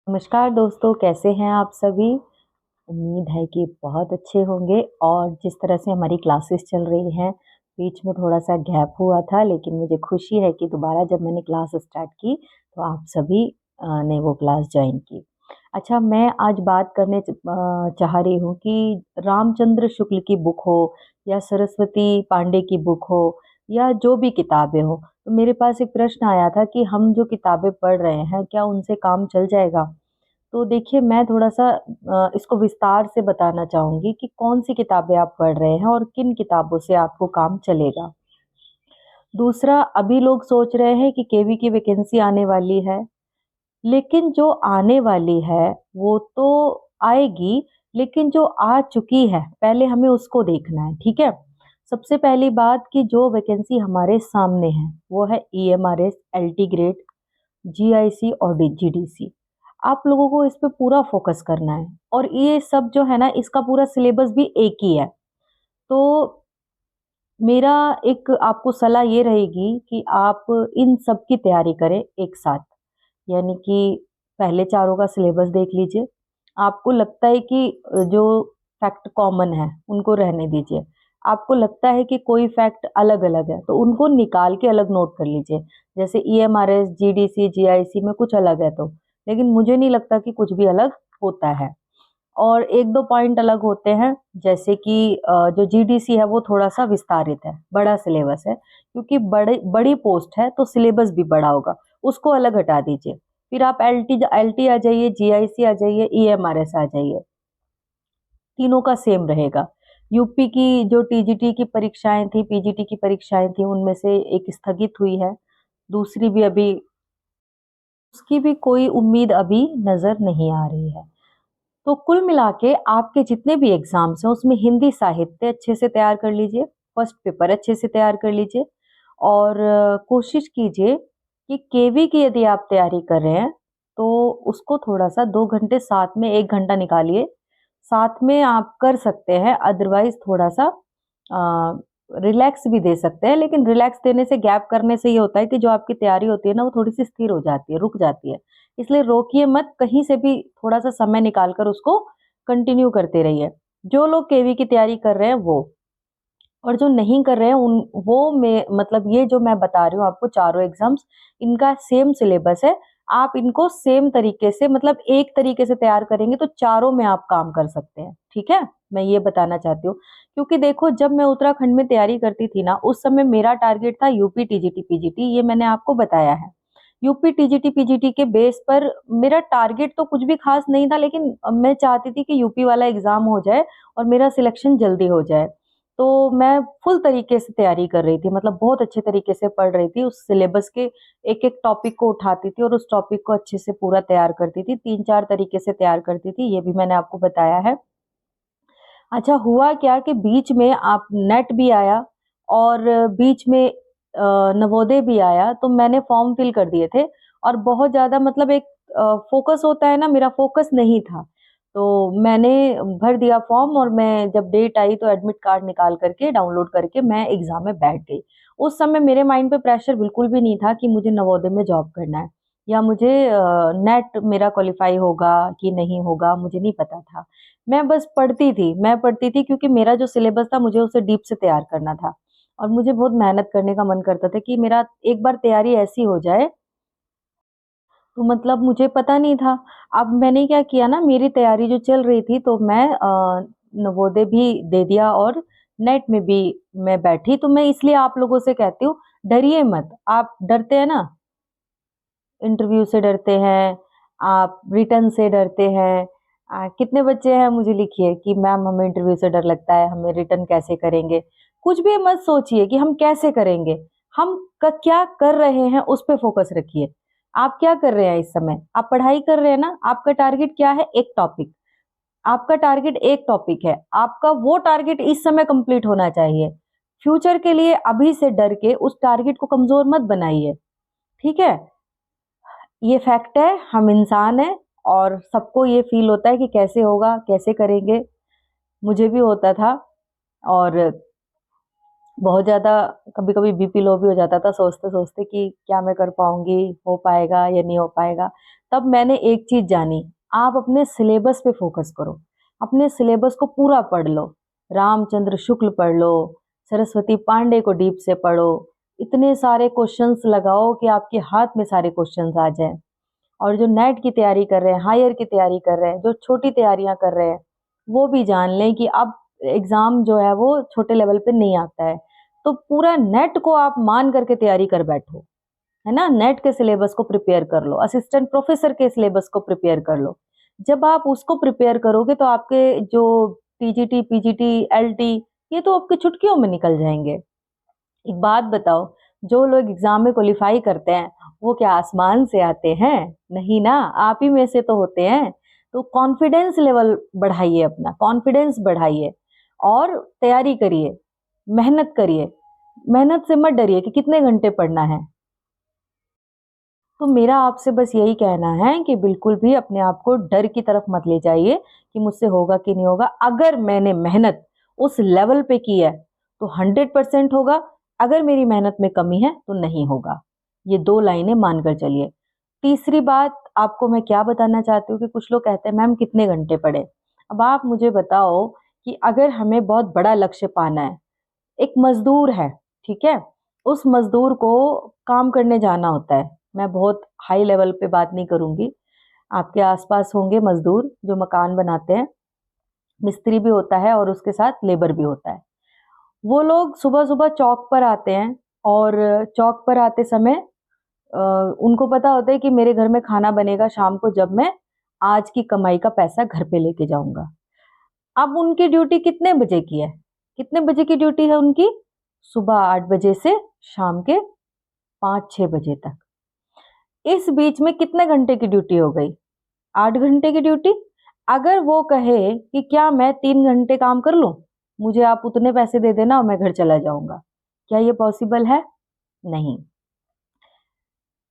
नमस्कार दोस्तों, कैसे हैं आप सभी? उम्मीद है कि बहुत अच्छे होंगे। और जिस तरह से हमारी क्लासेस चल रही हैं, बीच में थोड़ा-सा गैप हुआ था, लेकिन मुझे खुशी है कि दोबारा जब मैंने क्लास स्टार्ट की, तो आप सभी ने वो क्लास जॉइन की। अच्छा, मैं आज बात करने चाह रही हूँ कि रामचंद्र शुक्ल की बुक हो या सरस्वती पांडे की बुक हो या जो भी किताबें हो, तो मेरे पास एक प्रश्न आया था कि हम जो किताबें पढ़ रहे हैं, क्या उनसे काम चल जाएगा? तो देखिए, मैं थोड़ा-सा इसको विस्तार से बताना चाहूँगी कि कौन-सी किताबें आप पढ़ रहे हैं और किन किताबों से आपको काम चलेगा। दूसरा, अभी लोग सोच रहे हैं कि केवी की वैकेंसी आने वाली है, लेकिन जो आने वाली है, वो तो आएगी, लेकिन जो आ चुकी है, पहले हमें उसको देखना है, ठीक है? सबसे पहली बात कि जो वैकेंसी हमारे सामने है, वो है ईएमआरएस, एलटी ग्रेड, जीआईसी और जीडीसी। आप लोगों को इस पे पूरा फोकस करना है और ये सब जो है ना, इसका पूरा सिलेबस भी एक ही है। तो मेरा एक आपको सलाह ये रहेगी कि आप इन सब की तैयारी करें एक साथ। यानी कि पहले चारों का सिलेबस देख लीजिए। आपको लगता है कि जो फैक्ट कॉमन है, उनको रहने दीजिए। आपको लगता है कि कोई फैक्ट अलग-अलग है, तो उनको निकाल के अलग नोट कर लीजिए। जैसे ईएमआरएस, जीडीसी, जीआईसी में कुछ अलग है तो, लेकिन मुझे नहीं लगता कि कुछ भी अलग होता है। और 1-2 पॉइंट अलग होते हैं, जैसे कि जो जीडीसी है वो थोड़ा-सा विस्तारित है, बड़ा सिलेबस है, क्योंकि बड़ी बड़ी पोस्ट है तो सिलेबस भी बड़ा होगा, उसको अलग हटा एलटी फिर आप एलटी आ जाइए, जीआईसी आ जाइए, ईएमआरएस आ जाइए, तीनों का सेम रहेगा। यूपी की जो टीजीटी की परीक्षाएँ थी, पीजीटी की परीक्षाएँ थी, उनमें से एक स्थगित हुई है, दूसरी भी अभी उसकी भी कोई उम्मीद अभी नज़र नहीं आ रही है। तो कुल मिला के आपके जितने भी एग्ज़ाम्स हैं, उसमें हिंदी साहित्य अच्छे से तैयार कर लीजिए, फर्स्ट पेपर अच्छे से तैयार कर लीजिए और कोशिश कीजिए कि केवी की यदि आप तैयारी कर रहे हैं, तो उसको थोड़ा-सा 2 घंटे साथ में 1 घंटा निकालिए, साथ में आप कर सकते हैं, अदरवाइज़ थोड़ा-सा रिलैक्स भी दे सकते हैं, लेकिन रिलैक्स देने से, गैप करने से ये होता है कि जो आपकी तैयारी होती है ना, वो थोड़ी-सी स्थिर हो जाती है, रुक जाती है। इसलिए रोकिए मत, कहीं से भी थोड़ा-सा समय निकाल कर उसको कंटिन्यू करते रहिए। जो लोग केवी की तैयारी कर रहे हैं वो, और जो नहीं कर रहे हैं उन वो मैं मतलब ये जो मैं बता रही हूँ आपको चारों एग्ज़ाम्स, इनका सेम सिलेबस है। आप इनको सेम तरीके से मतलब एक तरीके से तैयार करेंगे तो चारों में आप काम कर सकते हैं, ठीक है? मैं ये बताना चाहती हूँ। क्योंकि देखो, जब मैं उत्तराखंड में तैयारी करती थी ना, उस समय मेरा टारगेट था यूपी टीजीटी, पीजीटी, ये मैंने आपको बताया है। यूपी टीजीटी, पीजीटी के बेस पर मेरा टारगेट तो कुछ भी खास नहीं था, लेकिन मैं चाहती थी कि यूपी वाला एग्ज़ाम हो जाए और मेरा सिलेक्शन जल्दी हो जाए। तो मैं फुल तरीके से तैयारी कर रही थी, मतलब बहुत अच्छे तरीके से पढ़ रही थी। उस सिलेबस के एक-एक टॉपिक को उठाती थी और उस टॉपिक को अच्छे से पूरा तैयार करती थी। 3-4 तरीके से तैयार करती थी, ये भी मैंने आपको बताया है। अच्छा, हुआ क्या कि बीच में आप नेट भी आया और बीच में नवोदय भी आया, तो मैंने फॉर्म फिल कर दिए थे और बहुत ज़्यादा मतलब एक फ़ोकस होता है ना, मेरा फ़ोकस नहीं था। तो मैंने भर दिया फॉर्म और मैं जब डेट आई तो एडमिट कार्ड निकाल करके डाउनलोड करके मैं एग्ज़ाम में बैठ गई। उस समय मेरे माइंड पे प्रेशर बिल्कुल भी नहीं था कि मुझे नवोदय में जॉब करना है या मुझे नेट मेरा क्वालीफाई होगा कि नहीं होगा, मुझे नहीं पता था। मैं बस मैं पढ़ती थी क्योंकि मेरा जो सिलेबस था मुझे उसे डीप से तैयार करना था और मुझे बहुत मेहनत करने का मन करता था कि मेरा एक बार तैयारी ऐसी हो जाए, तो मतलब मुझे पता नहीं था। अब मैंने क्या किया ना, मेरी तैयारी जो चल रही थी तो मैं नवोदय भी दे दिया और नेट में भी मैं बैठी, तो मैं इसलिए आप लोगों से कहती हूँ, डरिए मत। आप डरते हैं ना, इंटरव्यू से डरते हैं, आप रिटर्न से डरते हैं। कितने बच्चे हैं मुझे लिखिए कि मैम हमें इंटरव्यू से डर लगता है, हमें रिटर्न कैसे करेंगे? कुछ भी मत सोचिए कि हम कैसे करेंगे, हम क्या कर रहे हैं उस पे फोकस रखिए। आप क्या कर रहे हैं इस समय? आप पढ़ाई कर रहे हैं ना? आपका टारगेट क्या है? एक टॉपिक। आपका टारगेट एक टॉपिक है, आपका वो टारगेट इस समय कंप्लीट होना चाहिए। फ्यूचर के लिए अभी से डर के उस टारगेट को कमजोर मत बनाइए, ठीक है? ये फैक्ट है, हम इंसान हैं और सबको ये फील होता है कि कैसे होगा, कैसे करेंगे। मुझे भी होता था और बहुत ज़्यादा कभी-कभी बीपी लो भी हो जाता था सोचते-सोचते कि क्या मैं कर पाऊँगी, हो पाएगा या नहीं हो पाएगा। तब मैंने एक चीज़ जानी, आप अपने सिलेबस पे फ़ोकस करो। अपने सिलेबस को पूरा पढ़ लो। रामचंद्र शुक्ल पढ़ लो, सरस्वती पांडे को डीप से पढ़ो। इतने सारे क्वेश्चंस लगाओ कि आपके हाथ में सारे क्वेश्चंस आ जाएँ। और जो नेट की तैयारी कर रहे हैं, हायर की तैयारी कर रहे हैं, जो छोटी तैयारियां कर रहे हैं, वो भी जान लें कि अब एग्जाम जो है वो छोटे लेवल पे नहीं आता है। तो पूरा नेट को आप मान करके तैयारी कर बैठो, है ना। नेट के सिलेबस को प्रिपेयर कर लो, असिस्टेंट प्रोफेसर के सिलेबस को प्रिपेयर कर लो। जब आप उसको प्रिपेयर करोगे तो आपके जो टीजीटी, पीजीटी, एलटी, ये तो आपके चुटकियों में निकल जाएंगे। एक बात बताओ, जो लोग एग्जाम में क्वालिफाई करते हैं वो क्या आसमान से आते हैं? नहीं ना, आप ही में से तो होते हैं। तो कॉन्फिडेंस लेवल बढ़ाइए, अपना कॉन्फिडेंस बढ़ाइए और तैयारी करिए, मेहनत करिए। मेहनत से मत डरिए कि कितने घंटे पढ़ना है। तो मेरा आपसे बस यही कहना है कि बिल्कुल भी अपने आप को डर की तरफ मत ले जाइए कि मुझसे होगा कि नहीं होगा। अगर मैंने मेहनत उस लेवल पे की है तो 100% होगा। अगर मेरी मेहनत में कमी है तो नहीं होगा। ये 2 लाइनें मानकर चलिए। तीसरी बात आपको मैं क्या बताना चाहती हूँ कि कुछ लोग कहते हैं मैम कितने घंटे पढ़े। अब आप मुझे बताओ कि अगर हमें बहुत बड़ा लक्ष्य पाना है, एक मजदूर है, ठीक है, उस मजदूर को काम करने जाना होता है। मैं बहुत हाई लेवल पे बात नहीं करूंगी। आपके आसपास होंगे मजदूर जो मकान बनाते हैं, मिस्त्री भी होता है और उसके साथ लेबर भी होता है। वो लोग सुबह सुबह चौक पर आते हैं और चौक पर आते समय अ, उनको पता होता है कि मेरे घर में खाना बनेगा शाम को, जब मैं आज की कमाई का पैसा घर पे लेके जाऊंगा। अब उनकी ड्यूटी कितने बजे की है? कितने बजे की ड्यूटी है उनकी? सुबह 8 बजे से शाम के 5-6 बजे तक। इस बीच में कितने घंटे की ड्यूटी हो गई? 8 घंटे की ड्यूटी। अगर वो कहे कि क्या मैं 3 घंटे काम कर लूं, मुझे आप उतने पैसे दे देना और मैं घर चला जाऊंगा, क्या ये पॉसिबल है? नहीं।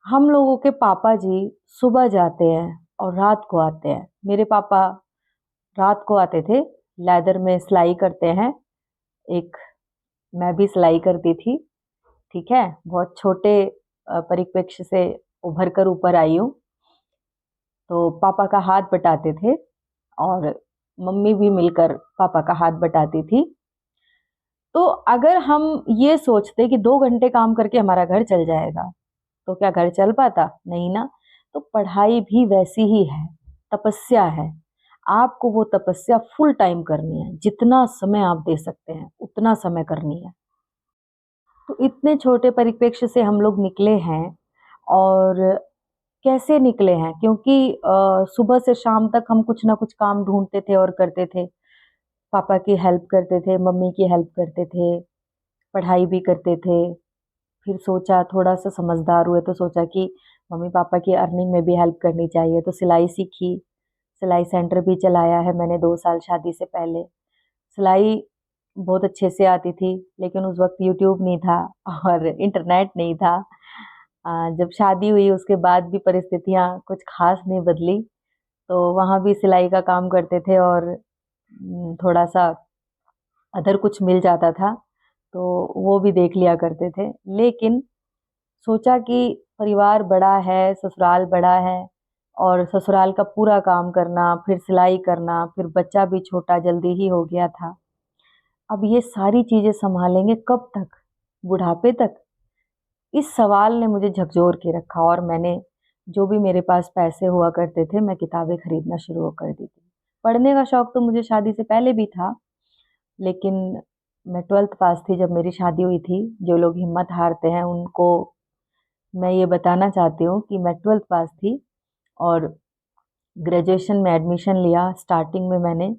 हम लोगों के पापा जी सुबह जाते हैं और रात को आते हैं। मेरे पापा रात को आते थे, लेदर में सिलाई करते हैं। एक मैं भी सिलाई करती थी, ठीक है। बहुत छोटे परिप्रेक्ष्य से उभर कर ऊपर आई हूँ। तो पापा का हाथ बटाते थे और मम्मी भी मिलकर पापा का हाथ बटाती थी। तो अगर हम ये सोचते कि 2 घंटे काम करके हमारा घर चल जाएगा, तो क्या घर चल पाता? नहीं ना। तो पढ़ाई भी वैसी ही है, तपस्या है। आपको वो तपस्या फुल टाइम करनी है, जितना समय आप दे सकते हैं उतना समय करनी है। तो इतने छोटे परिप्रेक्ष्य से हम लोग निकले हैं। और कैसे निकले हैं? क्योंकि सुबह से शाम तक हम कुछ ना कुछ काम ढूंढते थे और करते थे। पापा की हेल्प करते थे, मम्मी की हेल्प करते थे, पढ़ाई भी करते थे। फिर सोचा, थोड़ा सा समझदार हुए तो सोचा कि मम्मी पापा की अर्निंग में भी हेल्प करनी चाहिए, तो सिलाई सीखी। सिलाई सेंटर भी चलाया है मैंने 2 साल शादी से पहले। सिलाई बहुत अच्छे से आती थी, लेकिन उस वक्त यूट्यूब नहीं था और इंटरनेट नहीं था। जब शादी हुई उसके बाद भी परिस्थितियाँ कुछ खास नहीं बदली। तो वहाँ भी सिलाई का काम करते थे और थोड़ा सा अदर कुछ मिल जाता था तो वो भी देख लिया करते थे। लेकिन सोचा कि परिवार बड़ा है, ससुराल बड़ा है और ससुराल का पूरा काम करना, फिर सिलाई करना, फिर बच्चा भी छोटा जल्दी ही हो गया था। अब ये सारी चीजें संभालेंगे कब तक? बुढ़ापे तक? इस सवाल ने मुझे झकझोर के रखा और मैंने जो भी मेरे पास पैसे हुआ करते थे मैं किताबें खरीदना शुरू कर दी थी। पढ़ने का शौक तो मुझे शादी से पहले भी था, लेकिन मैं 12th पास थी जब मेरी शादी हुई थी। जो लोग हिम्मत हारते हैं उनको मैं ये बताना चाहती हूँ कि मैं 12th पास थी और ग्रेजुएशन में एडमिशन लिया। स्टार्टिंग में मैंने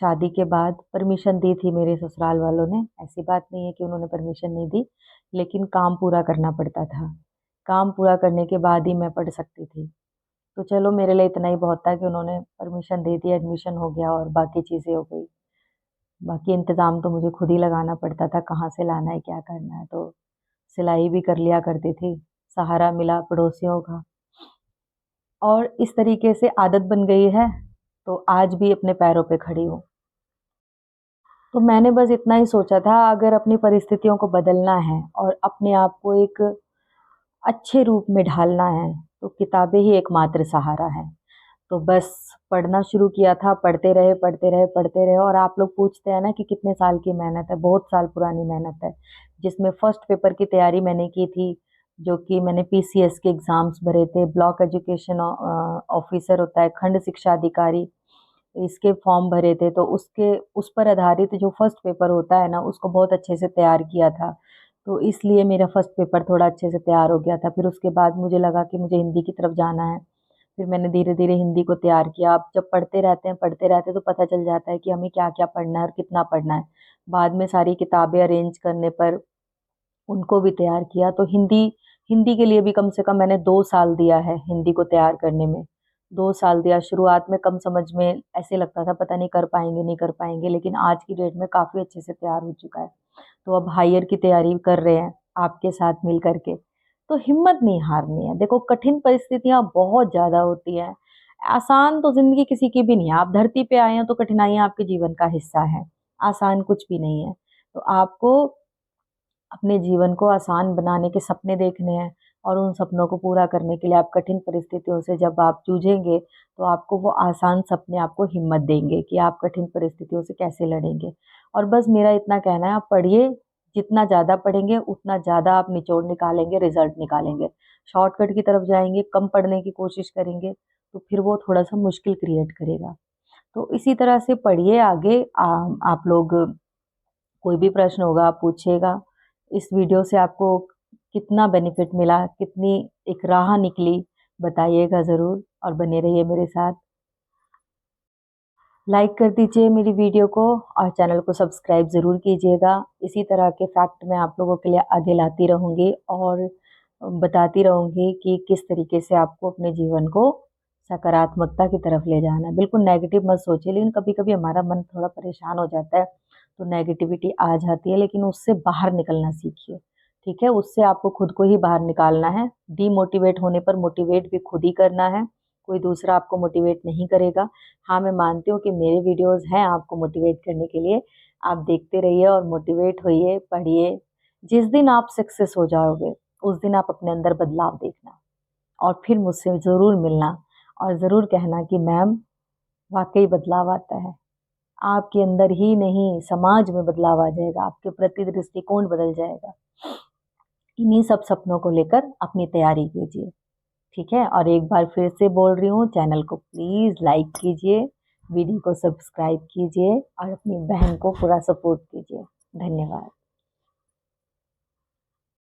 शादी के बाद परमिशन दी थी मेरे ससुराल वालों ने, ऐसी बात नहीं है कि उन्होंने परमिशन नहीं दी, लेकिन काम पूरा करना पड़ता था। काम पूरा करने के बाद ही मैं पढ़ सकती थी। तो चलो मेरे लिए इतना ही बहुत था कि उन्होंने परमिशन दे दी, एडमिशन हो गया और बाकी चीज़ें हो गई। बाकी इंतज़ाम तो मुझे खुद ही लगाना पड़ता था, कहाँ से लाना है, क्या करना है। तो सिलाई भी कर लिया करती थी, सहारा मिला पड़ोसियों का और इस तरीके से आदत बन गई है। तो आज भी अपने पैरों पे खड़ी हूँ। तो मैंने बस इतना ही सोचा था, अगर अपनी परिस्थितियों को बदलना है और अपने आप को एक अच्छे रूप में ढालना है, तो किताबें ही एकमात्र सहारा है। तो बस पढ़ना शुरू किया था, पढ़ते रहे, पढ़ते रहे, पढ़ते रहे, और आप लोग पूछते हैं ना कि कितने साल की मेहनत है, बहुत साल पुरानी मेहनत है, जिसमें फर्स्ट पेपर की तैयारी मैंने की थी, जो कि मैंने पीसीएस के एग्ज़ाम्स भरे थे, ब्लॉक एजुकेशन ऑफ़िसर होता है, खंड शिक्षा अधिकारी, इसके फॉर्म भरे थे, तो उसके उस पर आधारित जो फर्स्ट पेपर होता है ना, उसको बहुत अच्छे से तैयार किया था। तो इसलिए मेरा फर्स्ट पेपर थोड़ा अच्छे से तैयार हो गया था। फिर उसके बाद मुझे लगा कि मुझे हिंदी की तरफ जाना है। फिर मैंने धीरे-धीरे हिंदी को तैयार किया। अब जब पढ़ते रहते हैं तो पता चल जाता है कि हमें क्या-क्या पढ़ना है और कितना पढ़ना है। बाद में सारी किताबें अरेंज करने पर उनको भी तैयार किया। तो हिंदी हिंदी के लिए भी कम से कम मैंने 2 साल दिया है हिंदी को तैयार करने में। 2 साल दिया। शुरुआत में कम समझ में ऐसे लगता था पता नहीं कर पाएँगे, नहीं कर पाएँगे, लेकिन आज की डेट में काफ़ी अच्छे से तैयार हो चुका है। तो अब हायर की तैयारी कर रहे हैं आपके साथ मिल कर के। तो हिम्मत नहीं हारनी है। देखो, कठिन परिस्थितियाँ बहुत ज़्यादा होती हैं। आसान तो ज़िंदगी किसी की भी नहीं है। आप धरती पे आए हैं तो कठिनाइयाँ आपके जीवन का हिस्सा हैं। आसान कुछ भी नहीं है। तो आपको अपने जीवन को आसान बनाने के सपने देखने हैं, और उन सपनों को पूरा करने के लिए आप कठिन परिस्थितियों से जब आप जूझेंगे, तो आपको वो आसान सपने आपको हिम्मत देंगे कि आप कठिन परिस्थितियों से कैसे लड़ेंगे। और बस मेरा इतना कहना है, आप पढ़िए, जितना ज़्यादा पढ़ेंगे उतना ज़्यादा आप निचोड़ निकालेंगे, रिज़ल्ट निकालेंगे। शॉर्टकट की तरफ जाएँगे, कम पढ़ने की कोशिश करेंगे, तो फिर वो थोड़ा-सा मुश्किल क्रिएट करेगा। तो इसी तरह से पढ़िए आगे। आप लोग, कोई भी प्रश्न होगा आप पूछिएगा। इस वीडियो से आपको कितना बेनिफिट मिला, कितनी एक राह निकली, बताइएगा ज़रूर, और बने रहिए मेरे साथ। लाइक कर दीजिए मेरी वीडियो को, और चैनल को सब्सक्राइब ज़रूर कीजिएगा। इसी तरह के फैक्ट मैं आप लोगों के लिए आगे लाती रहूँगी, और बताती रहूँगी कि किस तरीके से आपको अपने जीवन को सकारात्मकता की तरफ ले जाना है। बिल्कुल नेगेटिव मत सोचिए, लेकिन कभी-कभी हमारा मन थोड़ा परेशान हो जाता है, तो नेगेटिविटी आ जाती है, लेकिन उससे बाहर निकलना सीखिए, ठीक है? उससे आपको खुद को ही बाहर निकालना है। डीमोटिवेट होने पर मोटिवेट भी खुद ही करना है, कोई दूसरा आपको मोटिवेट नहीं करेगा। हाँ, मैं मानती हूँ कि मेरे वीडियोज़ हैं आपको मोटिवेट करने के लिए। आप देखते रहिए और मोटिवेट होइए, पढ़िए। जिस दिन आप सक्सेस हो जाओगे, उस दिन आप अपने अंदर बदलाव देखना, और फिर मुझसे ज़रूर मिलना, और ज़रूर कहना कि मैम, वाक़ई बदलाव आता है। आपके अंदर ही नहीं, समाज में बदलाव आ जाएगा, आपके प्रति दृष्टिकोण बदल जाएगा। इन्हीं सब सपनों को लेकर अपनी तैयारी कीजिए, ठीक है? और एक बार फिर से बोल रही हूँ, चैनल को प्लीज़ लाइक कीजिए, वीडियो को सब्सक्राइब कीजिए, और अपनी बहन को पूरा सपोर्ट कीजिए। धन्यवाद।